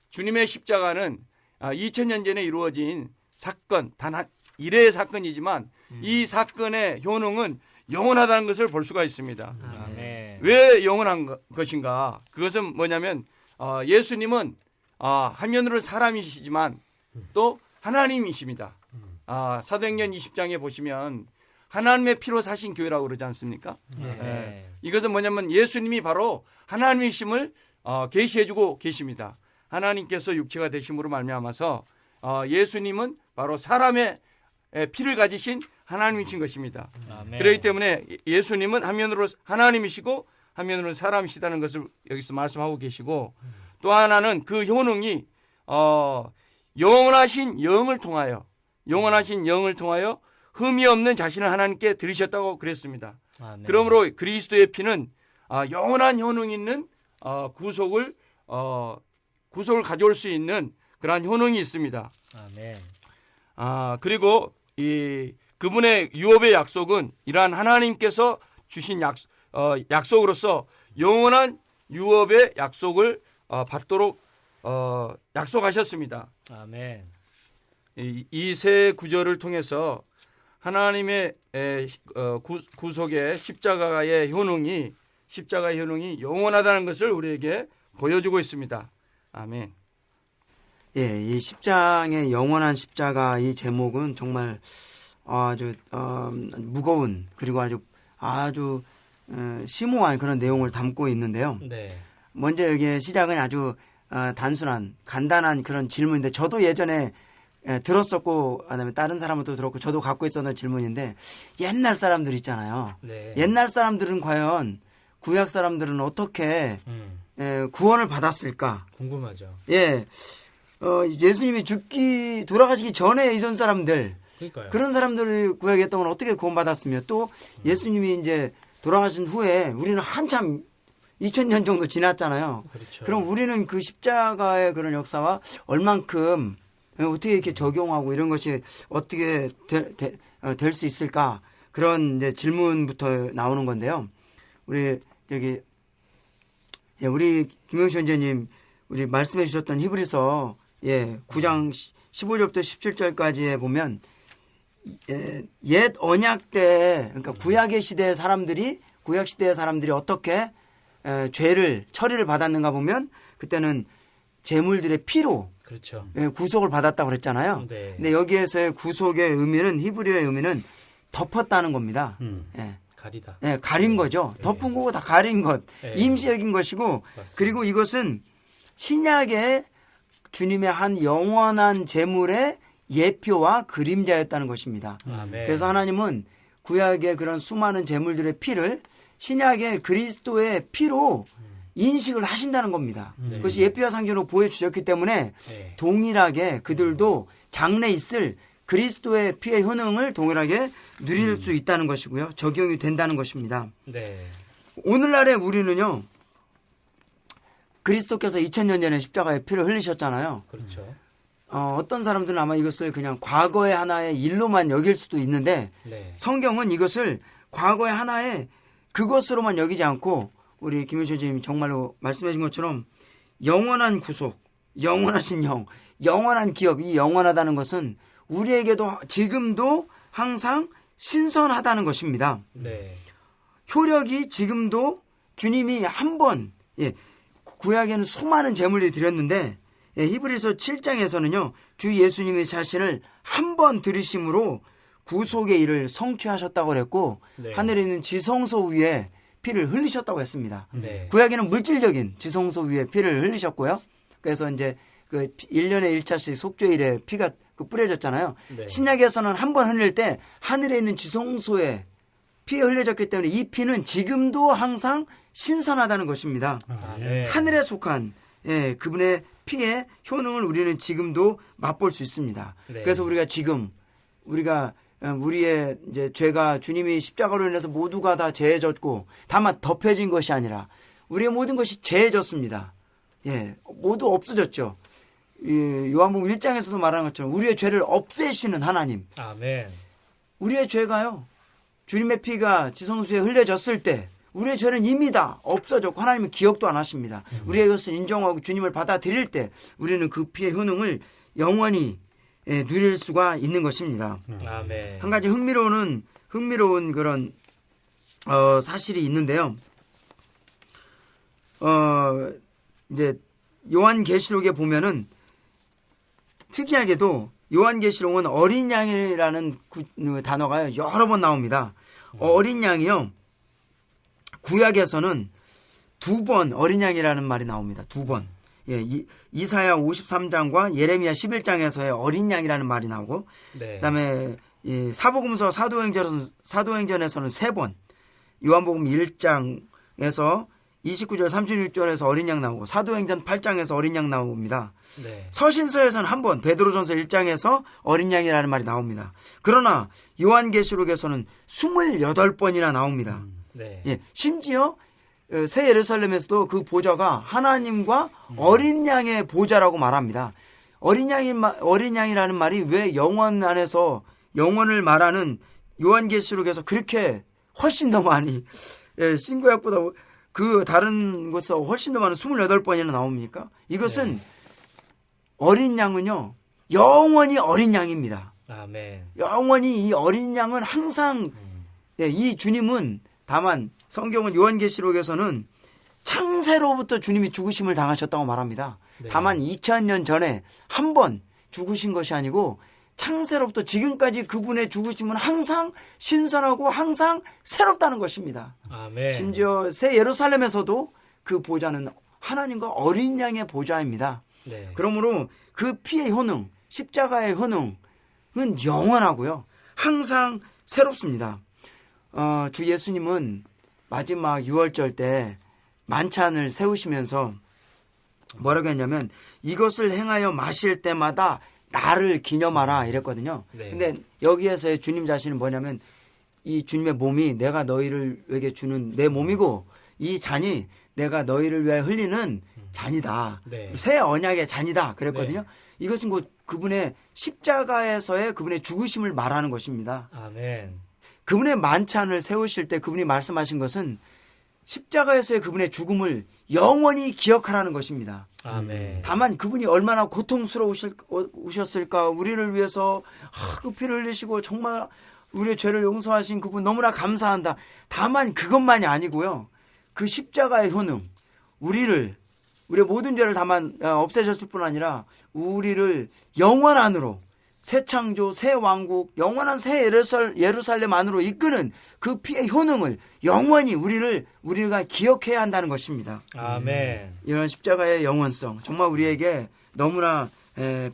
주님의 십자가는 2000년 전에 이루어진 사건, 단 한 일회의 사건이지만 이 사건의 효능은 영원하다는 것을 볼 수가 있습니다. 아멘. 왜 영원한 것인가? 그것은 뭐냐면 예수님은 한면으로는 사람이시지만 또 하나님이십니다. 사도행전 20장에 보시면 하나님의 피로 사신 교회라고 그러지 않습니까? 네. 이것은 뭐냐면 예수님이 바로 하나님이심을 계시해주고 계십니다. 하나님께서 육체가 되심으로 말미암아서 예수님은 바로 사람의 피를 가지신 하나님이신 것입니다. 아멘. 그렇기 때문에 예수님은 한면으로 하나님이시고 한면으로는 사람이시다는 것을 여기서 말씀하고 계시고 또 하나는 그 효능이 영원하신 영을 통하여 흠이 없는 자신을 하나님께 드리셨다고 그랬습니다. 아멘. 그러므로 그리스도의 피는 영원한 효능 있는 구속을 가져올 수 있는 그러한 효능이 있습니다. 아멘. 그리고 그분의 유업의 약속은 이러한 하나님께서 주신 약속으로서 영원한 유업의 약속을 받도록 약속하셨습니다. 아멘. 이 세 구절을 통해서 하나님의 구속의 십자가의 효능이 영원하다는 것을 우리에게 보여주고 있습니다. 아멘. 예, 이 10장의 영원한 십자가 이 제목은 정말 아주 무거운 그리고 아주 심오한 그런 내용을 담고 있는데요. 네. 먼저 여기에 시작은 아주 단순한 간단한 그런 질문인데 저도 예전에 들었었고 그다음에 다른 사람은 또 들었고 저도 갖고 있었던 질문인데 옛날 사람들 있잖아요. 네. 옛날 사람들은 과연 구약 사람들은 어떻게 구원을 받았을까? 궁금하죠. 예. 예수님이 돌아가시기 전에 이전 사람들, 그러니까요. 그런 사람들이 구약의 동안 어떻게 구원받았으며 또 예수님이 이제 돌아가신 후에 우리는 한참 2000년 정도 지났잖아요. 그렇죠. 그럼 우리는 그 십자가의 그런 역사와 얼만큼 어떻게 이렇게 적용하고 이런 것이 어떻게 될 수 있을까? 그런 이제 질문부터 나오는 건데요. 우리 김영시 원장님 우리 말씀해 주셨던 히브리서 9장 15절부터 17절까지에 보면 옛 언약 때 그러니까 구약 시대의 사람들이 어떻게 죄를 처리를 받았는가 보면 그때는 제물들의 피로 그렇죠. 예, 구속을 받았다고 그랬잖아요. 네. 근데 여기에서의 구속의 의미는 히브리어의 의미는 덮었다는 겁니다. 예. 가리다. 예, 가린 거죠. 덮은 거고 다 가린 것. 네. 임시 여긴 것이고 맞습니다. 그리고 이것은 신약의 주님의 한 영원한 제물의 예표와 그림자였다는 것입니다. 아멘. 그래서 하나님은 구약의 그런 수많은 제물들의 피를 신약의 그리스도의 피로 인식을 하신다는 겁니다. 그것이 예표와 상징으로 보여주셨기 때문에 네. 동일하게 그들도 장래 있을 그리스도의 피의 효능을 동일하게 누릴 수 있다는 것이고요. 적용이 된다는 것입니다. 네. 오늘날에 우리는요. 그리스도께서 2000년 전에 십자가에 피를 흘리셨잖아요. 그렇죠. 어떤 사람들은 아마 이것을 그냥 과거의 하나의 일로만 여길 수도 있는데 네. 성경은 이것을 과거의 하나의 그것으로만 여기지 않고 우리 김효신 선생님이 정말로 말씀해 준 것처럼 영원한 구속, 영원하신 영, 영원한 기업, 이 영원하다는 것은 우리에게도 지금도 항상 신선하다는 것입니다. 네. 효력이 지금도 주님이 한 번, 예, 구약에는 수많은 제물들이 드렸는데 예, 히브리서 7장에서는요. 주 예수님의 자신을 한 번 들으심으로 구속의 일을 성취하셨다고 그랬고 네. 하늘에 있는 지성소 위에 피를 흘리셨다고 했습니다. 네. 구약에는 물질적인 지성소 위에 피를 흘리셨고요. 그래서 이제 그 1년에 1차씩 속죄일에 피가 뿌려졌잖아요. 네. 신약에서는 한 번 흘릴 때 하늘에 있는 지성소에 피가 흘려졌기 때문에 이 피는 지금도 항상 신선하다는 것입니다. 아멘. 하늘에 속한 예, 그분의 피의 효능을 우리는 지금도 맛볼 수 있습니다. 네. 그래서 우리가 지금 우리가 우리의 이제 죄가 주님이 십자가로 인해서 모두가 다 죄졌고 다만 덮여진 것이 아니라 우리의 모든 것이 죄졌습니다. 예, 모두 없어졌죠. 요한복음 1장에서도 말하는 것처럼 우리의 죄를 없애시는 하나님. 아멘. 우리의 죄가요. 주님의 피가 지성소에 흘려졌을 때 우리의 죄는 이미 다 없어졌고 하나님은 기억도 안 하십니다. 우리의 것을 인정하고 주님을 받아들일 때 우리는 그 피의 효능을 영원히 누릴 수가 있는 것입니다. 아멘. 한 가지 흥미로운 그런 사실이 있는데요. 이제 요한계시록에 보면은 특이하게도 요한계시록은 어린 양이라는 단어가 여러 번 나옵니다. 어린 양이요. 구약에서는 2번 어린 양이라는 말이 나옵니다. 2번. 예, 이사야 53장과 예레미야 11장에서의 어린 양이라는 말이 나오고 네. 그다음에 사복음서 사도행전에서는 3번, 요한복음 1장에서 29절 36절에서 어린 양 나오고 사도행전 8장에서 어린 양 나옵니다. 네. 서신서에서는 한 번 베드로전서 1장에서 어린 양이라는 말이 나옵니다. 그러나 요한계시록에서는 28번이나 나옵니다. 네. 예, 심지어 새 예루살렘에서도 그 보좌가 하나님과 어린 양의 보좌라고 말합니다. 어린 양이라는 말이 왜 영원 안에서 영원을 말하는 요한계시록에서 그렇게 훨씬 더 많이 신구약보다 그 다른 곳에서 훨씬 더 많은 28번이나 나옵니까? 이것은 어린 양은요. 영원히 어린 양입니다. 아멘. 영원히 이 어린 양은 항상 이 주님은 다만 성경은 요한계시록에서는 창세로부터 주님이 죽으심을 당하셨다고 말합니다. 네. 다만 2000년 전에 한 번 죽으신 것이 아니고 창세로부터 지금까지 그분의 죽으심은 항상 신선하고 항상 새롭다는 것입니다. 아멘. 심지어 새 예루살렘에서도 그 보좌는 하나님과 어린 양의 보좌입니다. 네. 그러므로 그 피의 효능, 십자가의 효능은 영원하고요. 항상 새롭습니다. 주 예수님은 마지막 유월절 때 만찬을 세우시면서 뭐라고 했냐면 이것을 행하여 마실 때마다 나를 기념하라 이랬거든요. 네. 근데 여기에서의 주님 자신은 뭐냐면 이 주님의 몸이 내가 너희를에게 주는 내 몸이고 이 잔이 내가 너희를 위해 흘리는 잔이다. 네. 새 언약의 잔이다. 그랬거든요. 네. 이것은 곧 그분의 십자가에서의 그분의 죽으심을 말하는 것입니다. 아멘. 그분의 만찬을 세우실 때 그분이 말씀하신 것은 십자가에서의 그분의 죽음을 영원히 기억하라는 것입니다. 아멘. 다만 그분이 얼마나 고통스러우셨을까 우리를 위해서 그 피를 흘리시고 정말 우리의 죄를 용서하신 그분 너무나 감사한다. 다만 그것만이 아니고요. 그 십자가의 효능 우리를 우리의 모든 죄를 다만 없애셨을 뿐 아니라 우리를 영원한으로 새 창조, 새 왕국, 영원한 새 예루살렘 안으로 이끄는 그 피의 효능을 영원히 우리가 기억해야 한다는 것입니다. 아멘. 이런 십자가의 영원성 정말 우리에게 너무나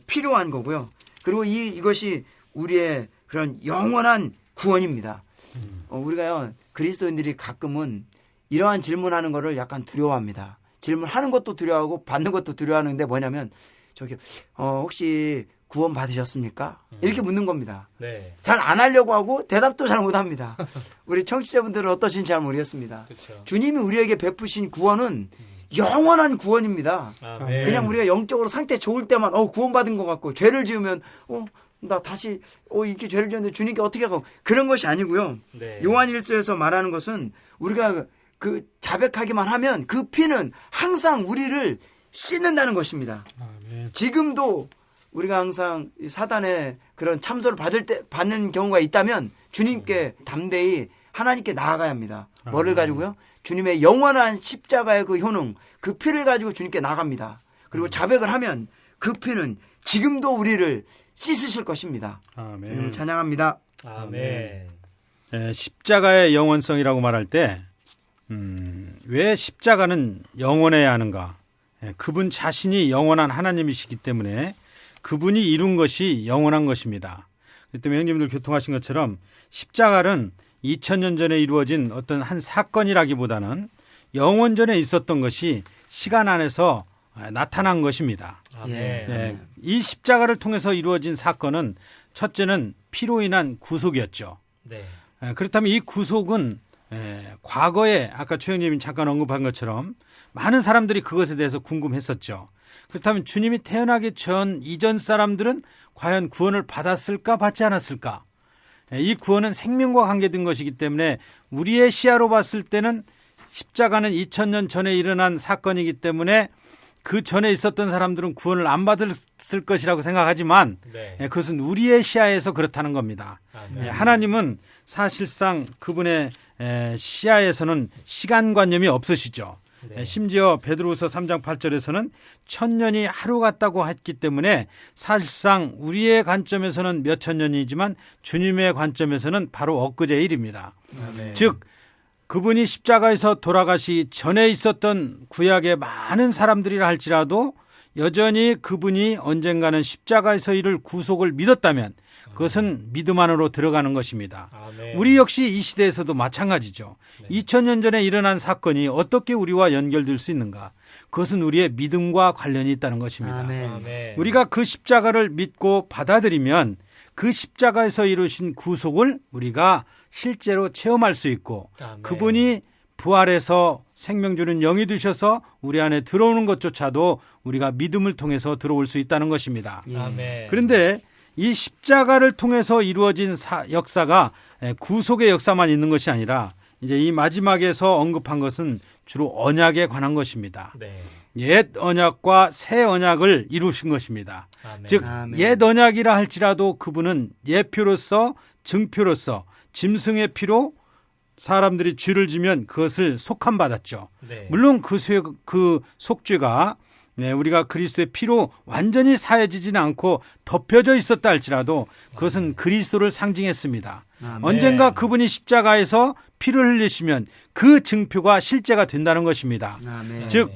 필요한 거고요. 그리고 이것이 우리의 그런 영원한 구원입니다. 우리가요 그리스도인들이 가끔은 이러한 질문하는 거를 약간 두려워합니다. 질문하는 것도 두려워하고 받는 것도 두려워하는데 뭐냐면 저기 혹시 구원 받으셨습니까? 이렇게 묻는 겁니다. 네. 잘 안 하려고 하고 대답도 잘 못합니다. 우리 청취자분들은 어떠신지 잘 모르겠습니다. 그렇죠. 주님이 우리에게 베푸신 구원은 영원한 구원입니다. 아멘. 그냥 우리가 영적으로 상태 좋을 때만 구원받은 것 같고 죄를 지으면 나 다시 이렇게 죄를 지었는데 주님께 어떻게 하고 그런 것이 아니고요. 네. 요한일서에서 말하는 것은 우리가 그 자백하기만 하면 그 피는 항상 우리를 씻는다는 것입니다. 지금도 우리가 항상 사단의 그런 참소를 받는 경우가 있다면 주님께 담대히 하나님께 나아가야 합니다. 뭐를 가지고요? 주님의 영원한 십자가의 그 효능, 그 피를 가지고 주님께 나갑니다. 그리고 자백을 하면 그 피는 지금도 우리를 씻으실 것입니다. 주님을 찬양합니다. 아멘. 십자가의 영원성이라고 말할 때 왜 십자가는 영원해야 하는가? 그분 자신이 영원한 하나님이시기 때문에 그분이 이룬 것이 영원한 것입니다. 그렇기 때문에 형님들 교통하신 것처럼 십자가는 2000년 전에 이루어진 어떤 한 사건이라기보다는 영원 전에 있었던 것이 시간 안에서 나타난 것입니다. 아멘. 네, 이 십자가를 통해서 이루어진 사건은 첫째는 피로 인한 구속이었죠. 네. 그렇다면 이 구속은 과거에 아까 최 형님이 잠깐 언급한 것처럼 많은 사람들이 그것에 대해서 궁금했었죠. 그렇다면 주님이 태어나기 전 이전 사람들은 과연 구원을 받았을까 받지 않았을까? 이 구원은 생명과 관계된 것이기 때문에 우리의 시야로 봤을 때는 십자가는 2000년 전에 일어난 사건이기 때문에 그 전에 있었던 사람들은 구원을 안 받았을 것이라고 생각하지만 네. 그것은 우리의 시야에서 그렇다는 겁니다. 아멘. 하나님은 사실상 그분의 시야에서는 시간관념이 없으시죠. 네. 심지어 베드로후서 3장 8절에서는 1000년이 하루 같다고 했기 때문에 사실상 우리의 관점에서는 몇 천년이지만 주님의 관점에서는 바로 엊그제 일입니다. 아멘. 즉 그분이 십자가에서 돌아가시 전에 있었던 구약의 많은 사람들이라 할지라도 여전히 그분이 언젠가는 십자가에서 이룰 구속을 믿었다면 그것은 믿음 안으로 들어가는 것입니다. 아멘. 우리 역시 이 시대에서도 마찬가지죠. 2000년 전에 일어난 사건이 어떻게 우리와 연결될 수 있는가? 그것은 우리의 믿음과 관련이 있다는 것입니다. 아멘. 우리가 그 십자가를 믿고 받아들이면 그 십자가에서 이루신 구속을 우리가 실제로 체험할 수 있고 아멘. 그분이 부활해서 생명 주는 영이 되셔서 우리 안에 들어오는 것조차도 우리가 믿음을 통해서 들어올 수 있다는 것입니다. 아멘. 그런데 이 십자가를 통해서 이루어진 역사가 구속의 역사만 있는 것이 아니라 이제 이 마지막에서 언급한 것은 주로 언약에 관한 것입니다. 네. 옛 언약과 새 언약을 이루신 것입니다. 아멘. 즉 옛 언약이라 할지라도 그분은 예표로서 증표로서 짐승의 피로 사람들이 죄를 지면 그것을 속함받았죠. 네. 물론 그 속죄가 우리가 그리스도의 피로 완전히 사해지지는 않고 덮여져 있었다 할지라도 그것은 그리스도를 상징했습니다. 언젠가 그분이 십자가에서 피를 흘리시면 그 증표가 실제가 된다는 것입니다. 아멘. 즉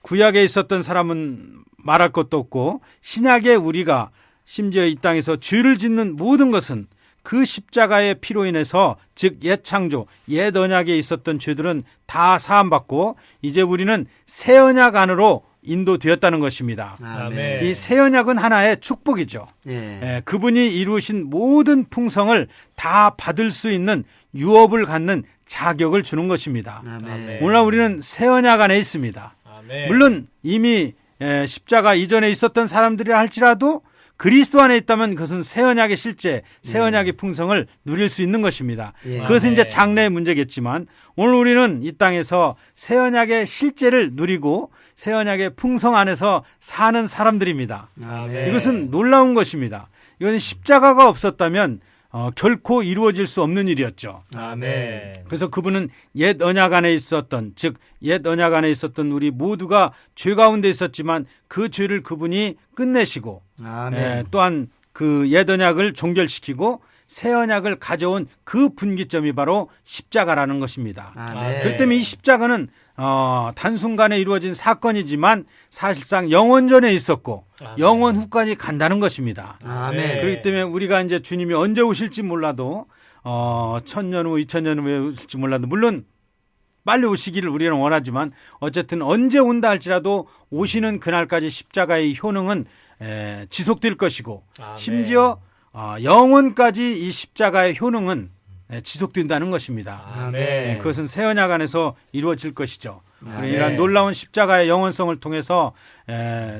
구약에 있었던 사람은 말할 것도 없고 신약에 우리가 심지어 이 땅에서 죄를 짓는 모든 것은 그 십자가의 피로 인해서 즉 옛 창조, 옛 언약에 있었던 죄들은 다 사함받고 이제 우리는 새 언약 안으로 인도되었다는 것입니다. 아멘. 이 새 언약은 하나의 축복이죠. 예. 그분이 이루신 모든 풍성을 다 받을 수 있는 유업을 갖는 자격을 주는 것입니다. 아멘. 오늘날 우리는 새 언약 안에 있습니다. 아멘. 물론 이미 십자가 이전에 있었던 사람들이라 할지라도 그리스도 안에 있다면 그것은 새 언약의 실제, 새 언약의 풍성을 누릴 수 있는 것입니다. 예. 그것은 아멘. 이제 장래의 문제겠지만 오늘 우리는 이 땅에서 새 언약의 실제를 누리고 새 언약의 풍성 안에서 사는 사람들입니다. 아멘. 이것은 놀라운 것입니다. 이것은 십자가가 없었다면 결코 이루어질 수 없는 일이었죠. 아멘. 그래서 그분은 옛 언약 안에 있었던, 즉 옛 언약 안에 있었던 우리 모두가 죄 가운데 있었지만 그 죄를 그분이 끝내시고 아멘. 또한 그 옛 언약을 종결시키고 새 언약을 가져온 그 분기점이 바로 십자가라는 것입니다. 아멘. 그렇기 때문에 이 십자가는 단순간에 이루어진 사건이지만 사실상 영원전에 있었고 영원 후까지 간다는 것입니다. 아멘. 그렇기 때문에 우리가 이제 주님이 언제 오실지 몰라도 1000년 후, 2000년 후에 오실지 몰라도 물론 빨리 오시기를 우리는 원하지만 어쨌든 언제 온다 할지라도 오시는 그날까지 십자가의 효능은 지속될 것이고 아멘. 심지어 영원까지 이 십자가의 효능은 지속된다는 것입니다. 아멘. 그것은 새 언약 안에서 이루어질 것이죠. 아멘. 이러한 놀라운 십자가의 영원성을 통해서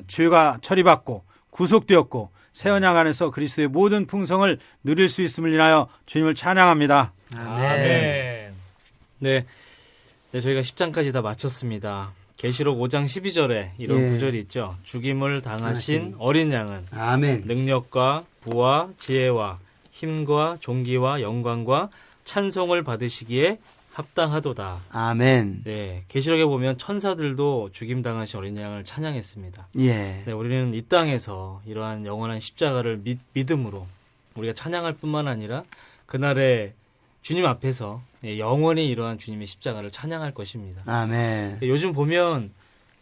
죄가 처리받고 구속되었고 새 언약 안에서 그리스도의 모든 풍성을 누릴 수 있음을 인하여 주님을 찬양합니다. 아멘. 네. 네, 저희가 10장까지 다 마쳤습니다. 계시록 5장 12절에 이런 예. 구절이 있죠. 죽임을 당하신 어린 양은 아멘. 능력과 부와 지혜와 힘과 존귀와 영광과 찬송을 받으시기에 합당하도다. 아멘. 네, 계시록에 보면 천사들도 죽임 당하신 어린 양을 찬양했습니다. 예. 네, 우리는 이 땅에서 이러한 영원한 십자가를 믿음으로 우리가 찬양할 뿐만 아니라 그날에 주님 앞에서 영원히 이러한 주님의 십자가를 찬양할 것입니다. 아멘. 요즘 보면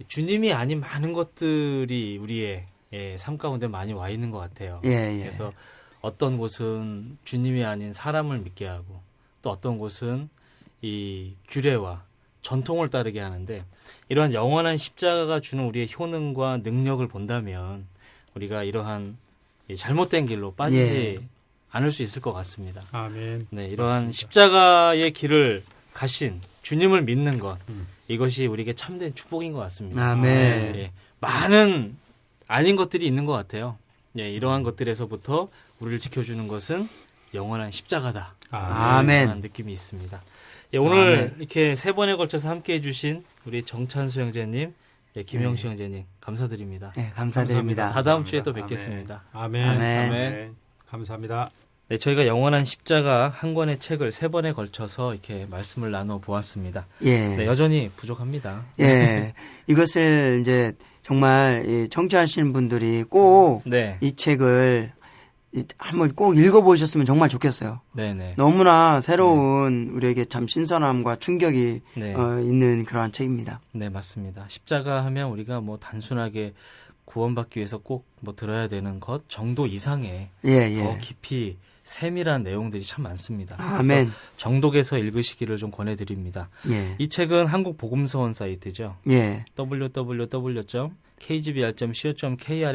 주님이 아닌 많은 것들이 우리의 삶 가운데 많이 와 있는 것 같아요. 예, 예. 그래서 어떤 곳은 주님이 아닌 사람을 믿게 하고 또 어떤 곳은 이 규례와 전통을 따르게 하는데 이러한 영원한 십자가가 주는 우리의 효능과 능력을 본다면 우리가 이러한 잘못된 길로 빠지지 않을 수 있을 것 같습니다. 아멘. 네, 이러한 십자가의 길을 가신 주님을 믿는 것 이것이 우리에게 참된 축복인 것 같습니다. 아멘. 예, 많은 아닌 것들이 있는 것 같아요. 예, 이러한 것들에서부터 우리를 지켜주는 것은 영원한 십자가다. 아멘. 그런 느낌이 있습니다. 예, 오늘 아멘. 이렇게 세 번에 걸쳐서 함께해 주신 우리 정찬수 형제님, 김영수 형제님 감사드립니다. 네, 감사드립니다. 다 다음 주에 또 뵙겠습니다. 아멘. 아멘. 아멘. 감사합니다. 네, 저희가 영원한 십자가 한 권의 책을 세 번에 걸쳐서 이렇게 말씀을 나눠 보았습니다. 예. 네, 여전히 부족합니다. 예. 이것을 이제 정말 이 청취하시는 분들이 꼭 이 네, 책을 한번 꼭 읽어보셨으면 정말 좋겠어요. 네, 네, 너무나 새로운 우리에게 참 신선함과 충격이 네, 있는 그러한 책입니다. 네, 맞습니다. 십자가 하면 우리가 뭐 단순하게 구원받기 위해서 꼭 뭐 들어야 되는 것 정도 이상의 예, 더 예. 깊이 세밀한 내용들이 참 많습니다. 아멘. 그래서 정독해서 읽으시기를 좀 권해드립니다. 예. 이 책은 한국 복음서원 사이트죠. 예. www.kgbr.co.kr에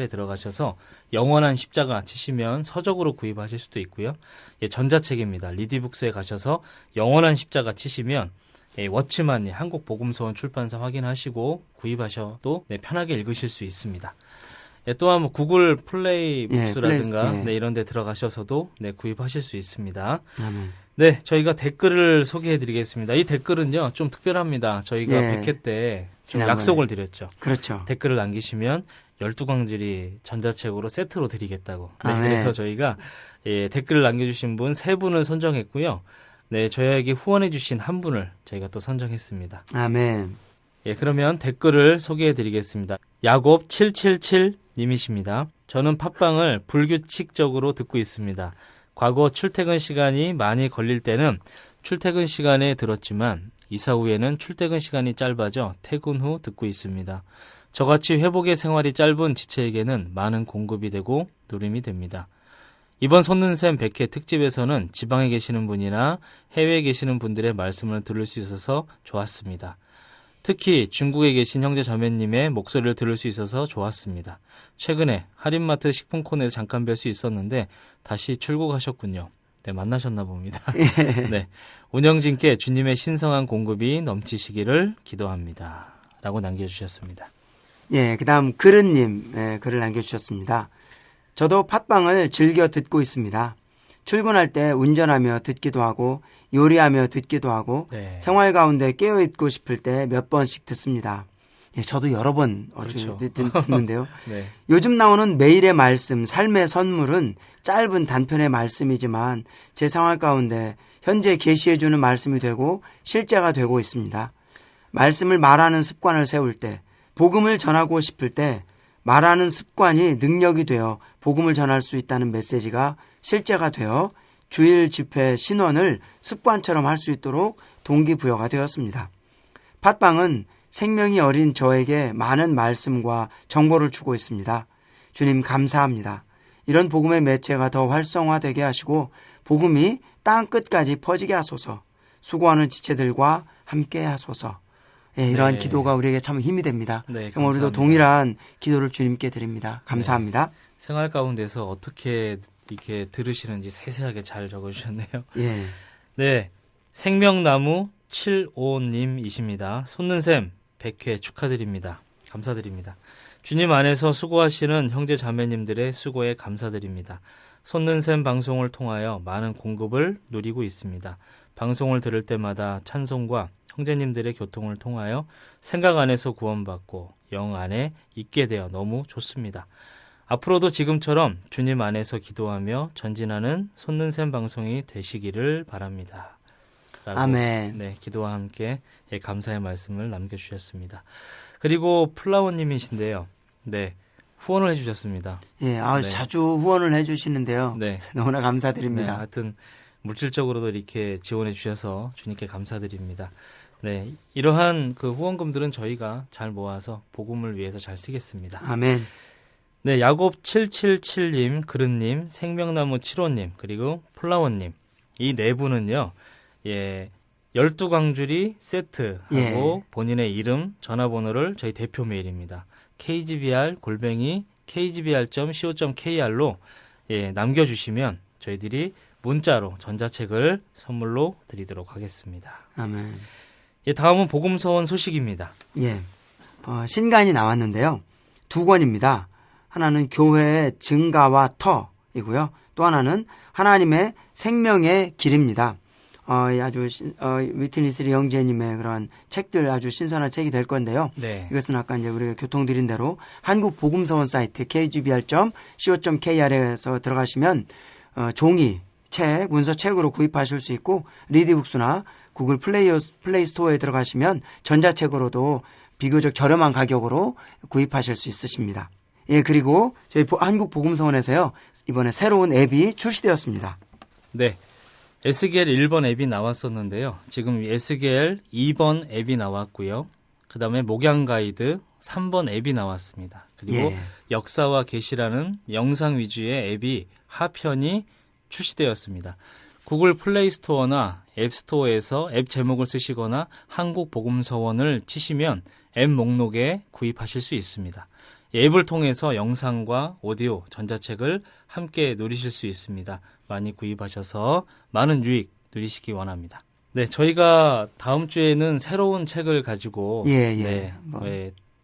들어가셔서 영원한 십자가 치시면 서적으로 구입하실 수도 있고요. 예, 전자책입니다. 리디북스에 가셔서 영원한 십자가 치시면 워치만이 한국 복음서원 출판사 확인하시고 구입하셔도 편하게 읽으실 수 있습니다. 또한 뭐 구글 플레이 북스라든가 플레이, 이런 데 들어가셔서도 구입하실 수 있습니다. 아멘. 네, 저희가 댓글을 소개해 드리겠습니다. 이 댓글은요, 좀 특별합니다. 저희가 예. 100회 때 지난번에. 약속을 드렸죠. 그렇죠. 댓글을 남기시면 12광질이 전자책으로 세트로 드리겠다고. 네, 아멘. 그래서 저희가 댓글을 남겨주신 분 3분을 선정했고요. 네, 저희에게 후원해주신 한 분을 저희가 또 선정했습니다. 아멘. 예, 그러면 댓글을 소개해 드리겠습니다. 야곱 777님이십니다. 저는 팟빵을 불규칙적으로 듣고 있습니다. 과거 출퇴근 시간이 많이 걸릴 때는 출퇴근 시간에 들었지만 이사 후에는 출퇴근 시간이 짧아져 퇴근 후 듣고 있습니다. 저같이 회복의 생활이 짧은 지체에게는 많은 공급이 되고 누림이 됩니다. 이번 손는셈 100회 특집에서는 지방에 계시는 분이나 해외에 계시는 분들의 말씀을 들을 수 있어서 좋았습니다. 특히 중국에 계신 형제 자매님의 목소리를 들을 수 있어서 좋았습니다. 최근에 할인마트 식품 코너에서 잠깐 뵐 수 있었는데 다시 출국하셨군요. 네, 만나셨나 봅니다. 네, 운영진께 주님의 신성한 공급이 넘치시기를 기도합니다. 라고 남겨주셨습니다. 예, 그 다음 그른님 글을 남겨주셨습니다. 저도 팟빵을 즐겨 듣고 있습니다. 출근할 때 운전하며 듣기도 하고 요리하며 듣기도 하고 네. 생활 가운데 깨어있고 싶을 때 몇 번씩 듣습니다. 예, 저도 여러 번 그렇죠. 듣는데요. 네. 요즘 나오는 매일의 말씀, 삶의 선물은 짧은 단편의 말씀이지만 제 생활 가운데 현재 계시해주는 말씀이 되고 실제가 되고 있습니다. 말씀을 말하는 습관을 세울 때, 복음을 전하고 싶을 때 말하는 습관이 능력이 되어 복음을 전할 수 있다는 메시지가 실제가 되어 주일 집회 신원을 습관처럼 할 수 있도록 동기부여가 되었습니다. 팟빵은 생명이 어린 저에게 많은 말씀과 정보를 주고 있습니다. 주님 감사합니다. 이런 복음의 매체가 더 활성화되게 하시고 복음이 땅 끝까지 퍼지게 하소서. 수고하는 지체들과 함께 하소서. 예, 이러한 네. 기도가 우리에게 참 힘이 됩니다. 네, 그럼 우리도 감사합니다. 동일한 기도를 주님께 드립니다. 감사합니다. 생활 가운데서 어떻게 이렇게 들으시는지 세세하게 잘 적어주셨네요. 예, 네, 생명나무 75님이십니다. 솟는샘 100회 축하드립니다. 감사드립니다. 주님 안에서 수고하시는 형제 자매님들의 수고에 감사드립니다. 솟는샘 방송을 통하여 많은 공급을 누리고 있습니다. 방송을 들을 때마다 찬송과 형제님들의 교통을 통하여 생각 안에서 구원받고 영 안에 있게 되어 너무 좋습니다. 앞으로도 지금처럼 주님 안에서 기도하며 전진하는 솟는샘 방송이 되시기를 바랍니다. 라고, 아멘. 네, 기도와 함께 예, 감사의 말씀을 남겨주셨습니다. 그리고 플라워님이신데요. 네, 후원을 해주셨습니다. 예, 네. 자주 후원을 해주시는데요. 네, 너무나 네, 감사드립니다. 하여튼 물질적으로도 이렇게 지원해 주셔서 주님께 감사드립니다. 네, 이러한 그 후원금들은 저희가 잘 모아서 복음을 위해서 잘 쓰겠습니다. 아멘. 네, 야곱 777님, 그른님, 생명나무 7호님, 그리고 플라워님 이 네 분은요, 예, 12광주리 세트하고 예. 본인의 이름, 전화번호를 저희 대표 메일입니다. kgbr@kgbr.co.kr로 예, 남겨주시면 저희들이 문자로 전자책을 선물로 드리도록 하겠습니다. 아멘. 예, 다음은 복음서원 소식입니다. 예. 신간이 나왔는데요. 두 권입니다. 하나는 교회의 증가와 터이고요. 또 하나는 하나님의 생명의 길입니다. 아주 위트니스리 영재님의 그런 책들 아주 신선한 책이 될 건데요. 네. 이것은 아까 이제 우리가 교통드린 대로 한국 복음서원 사이트 kgbr.co.kr에서 들어가시면 종이 책, 문서 책으로 구입하실 수 있고 리디북스나 구글 플레이 스토어에 들어가시면 전자책으로도 비교적 저렴한 가격으로 구입하실 수 있으십니다. 예, 그리고 저희 한국 복음서원에서요. 이번에 새로운 앱이 출시되었습니다. 네. SGL 1번 앱이 나왔었는데요. 지금 SGL 2번 앱이 나왔고요. 그 다음에 목양 가이드 3번 앱이 나왔습니다. 그리고 예. 역사와 계시라는 영상 위주의 앱이 하편이 출시되었습니다. 구글 플레이 스토어나 앱 스토어에서 앱 제목을 쓰시거나 한국 복음서원을 치시면 앱 목록에 구입하실 수 있습니다. 앱을 통해서 영상과 오디오, 전자책을 함께 누리실 수 있습니다. 많이 구입하셔서 많은 유익 누리시기 원합니다. 네, 저희가 다음 주에는 새로운 책을 가지고 예. 네,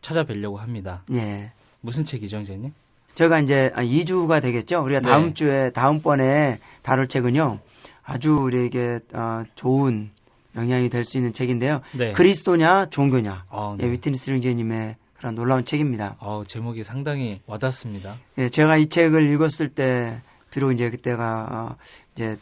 찾아뵈려고 합니다. 예. 무슨 책이죠, 선생님? 저희가 이제 2주가 되겠죠. 우리가 네. 다음번에 다룰 책은요. 아주 우리에게 좋은 영향이 될 수 있는 책인데요. 네. 그리스도냐 종교냐. 네. 예, 위트니스 령제님의 그런 놀라운 책입니다. 제목이 상당히 와닿습니다. 예, 제가 이 책을 읽었을 때 비록 이제 그때가 이제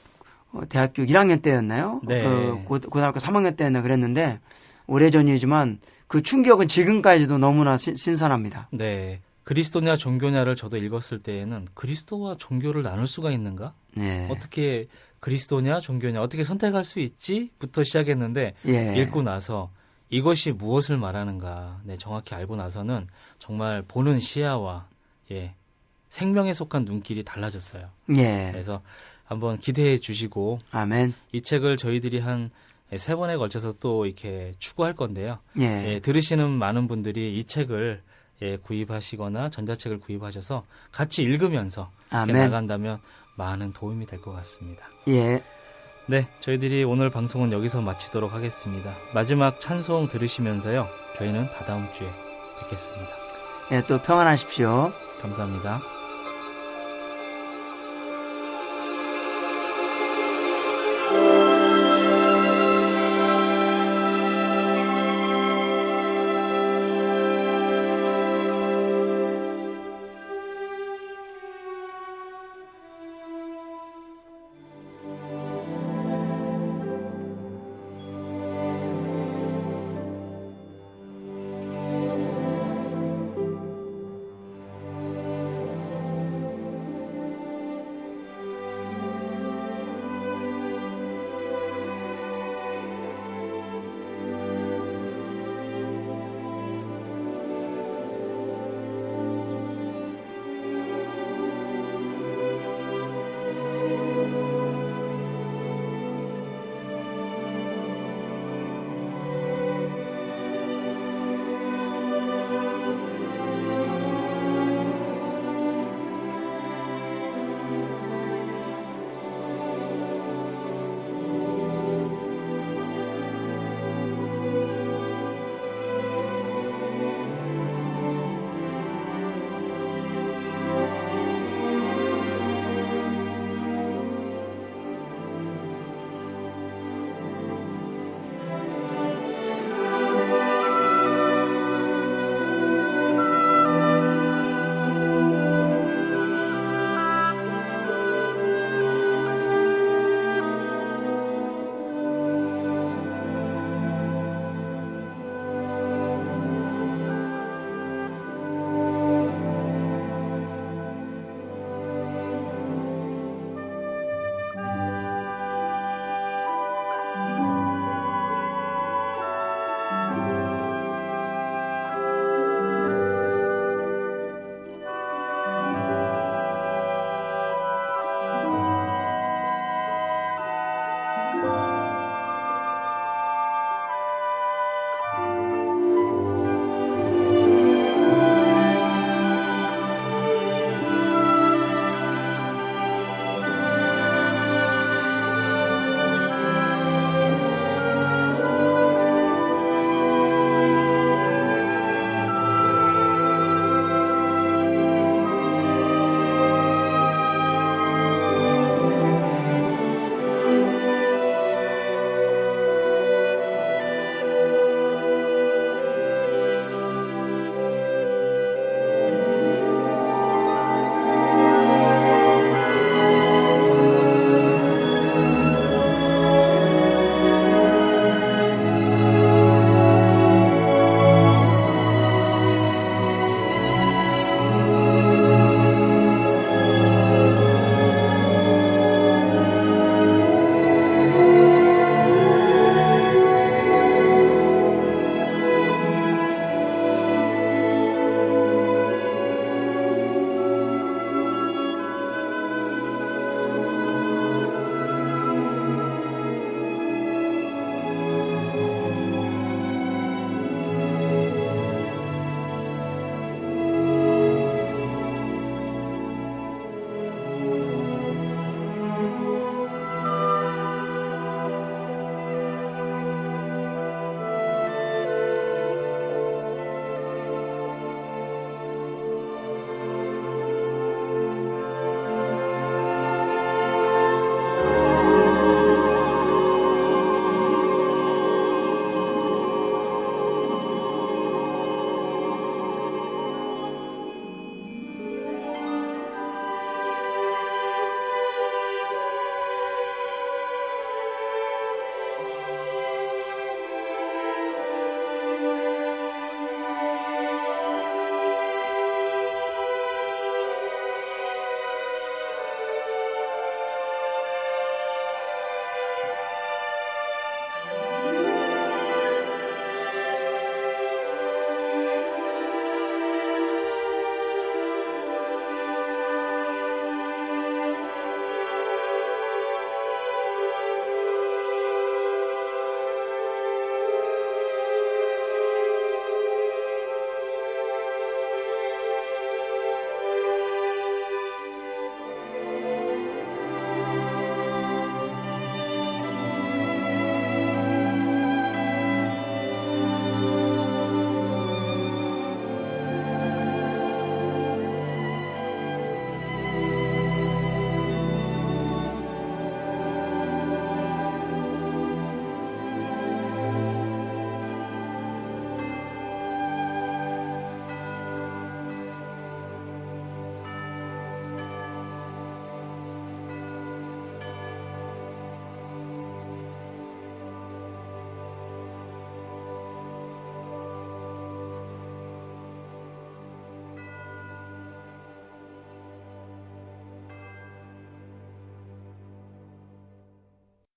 대학교 1학년 때였나요? 네. 고등학교 3학년 때였나 그랬는데 오래전이지만 그 충격은 지금까지도 너무나 신선합니다. 네. 그리스도냐 종교냐를 저도 읽었을 때에는 그리스도와 종교를 나눌 수가 있는가? 예. 어떻게 그리스도냐 종교냐 어떻게 선택할 수 있지?부터 시작했는데 예. 읽고 나서 이것이 무엇을 말하는가 정확히 알고 나서는 정말 보는 시야와 생명에 속한 눈길이 달라졌어요. 예. 그래서 한번 기대해 주시고 아멘. 이 책을 저희들이 한 3번에 걸쳐서 또 이렇게 추구할 건데요. 예. 들으시는 많은 분들이 이 책을 구입하시거나 전자책을 구입하셔서 같이 읽으면서 이렇게 아멘. 나간다면 많은 도움이 될 것 같습니다. 예. 네, 저희들이 오늘 방송은 여기서 마치도록 하겠습니다. 마지막 찬송 들으시면서요. 저희는 다다음 주에 뵙겠습니다. 예, 또 평안하십시오. 감사합니다.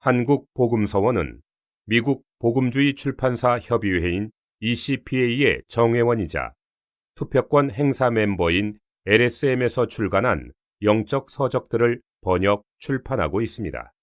한국복음서원은 미국 복음주의 출판사 협의회인 ECPA의 정회원이자 투표권 행사 멤버인 LSM에서 출간한 영적 서적들을 번역, 출판하고 있습니다.